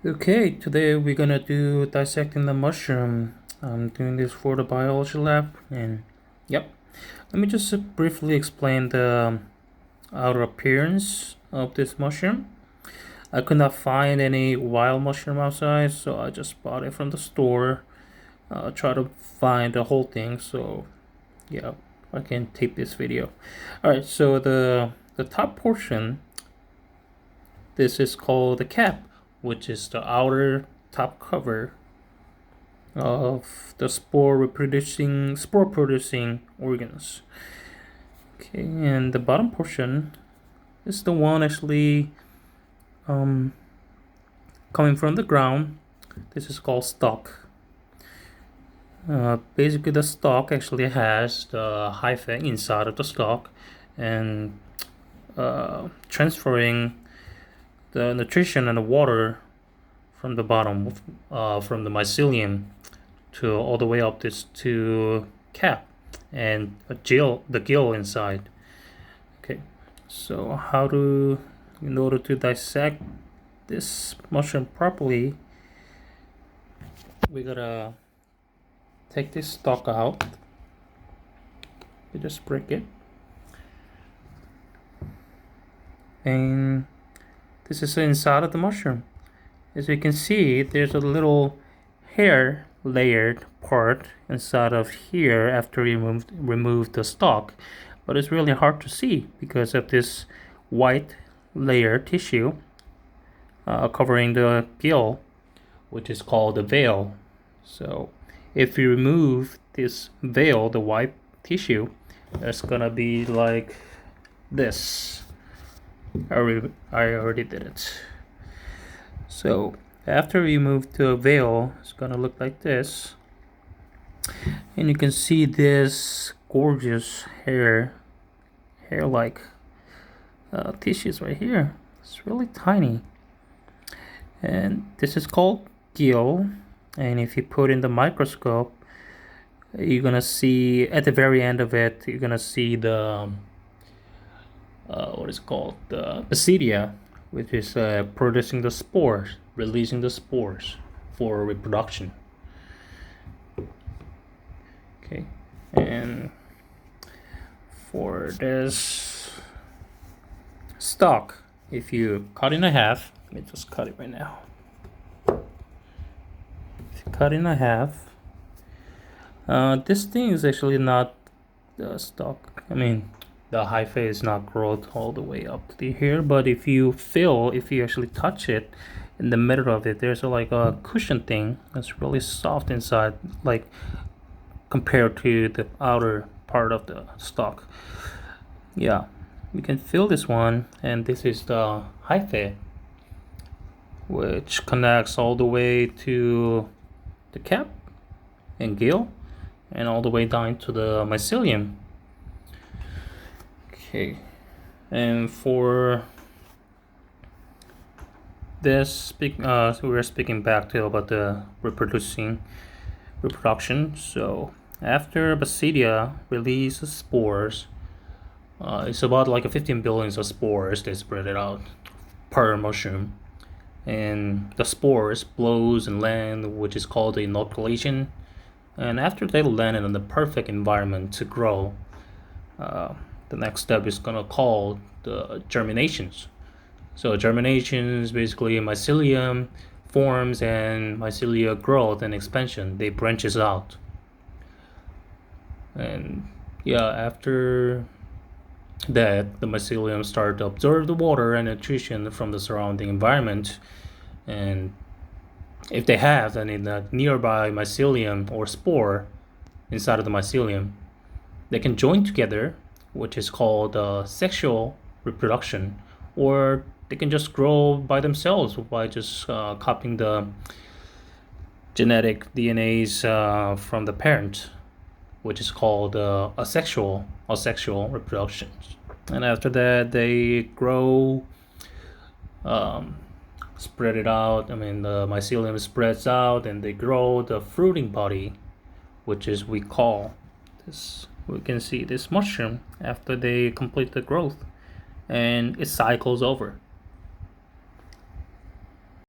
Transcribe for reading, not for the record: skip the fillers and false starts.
Okay, today we're gonna do dissecting the mushroom. I'm doing this for the biology lab, and yep. Let me just briefly explain the outer appearance of this mushroom. I could not find any wild mushroom outside, so I just bought it from the store. Try to find the whole thing, so yeah, I can tape this video. All right, so the top portion, this is called the cap, which is the outer top cover of the spore producing organs. Okay, and the bottom portion is the one actually um, coming from the ground. This is called stalk. Basically, the stalk actually has the hyphae inside of the stalk, and transferring the nutrition and the water from the bottom, from the mycelium to all the way up this to cap and the gill inside. Okay, so in order to dissect this mushroom properly, we gotta take this stalk out. We just break it, and this is the inside of the mushroom. As you can see, there's a little hair layered part inside of here after you remove the stalk, but it's really hard to see because of this white layer tissue covering the gill, which is called the veil. So if you remove this veil, the white tissue, it's gonna be like this. I already did it. So after we remove the veil, it's gonna look like this, and you can see this gorgeous hair-like tissues right here. It's really tiny, and this is called gill. And if you put in the microscope, you're gonna see at the very end of it, you're gonna see the what is it called, the basidia, which is producing the spores, releasing the spores for reproduction. Okay, and for this stalk, if you cut in half, let me just cut it right now. If you cut in half, this thing is actually not the stalk. I mean, the hyphae is not growth all the way up to here, but if you actually touch it in the middle of it, there's like a cushion thing that's really soft inside, like compared to the outer part of the stalk. Yeah, you can feel this one, and this is the hyphae, which connects all the way to the cap and gill, and all the way down to the mycelium. Okay, and for this, we're speaking back to about the reproduction. So after basidia releases spores, it's about like 15 billions of spores they spread it out per mushroom, and the spores blows and land, which is called the inoculation. And after they land in the perfect environment to grow, the next step is gonna call the germinations. So germinations, basically mycelium forms and mycelia growth and expansion. They branches out, and yeah, after that, the mycelium start to absorb the water and nutrition from the surrounding environment, and if they have any nearby mycelium or spore inside of the mycelium, they can join together, which is called sexual reproduction, or they can just grow by themselves by just copying the genetic DNAs from the parent, which is called asexual reproduction. And after that, they grow, spread it out. I mean, the mycelium spreads out, and they grow the fruiting body, which is we call this. We can see this mushroom after they complete the growth, and it cycles over.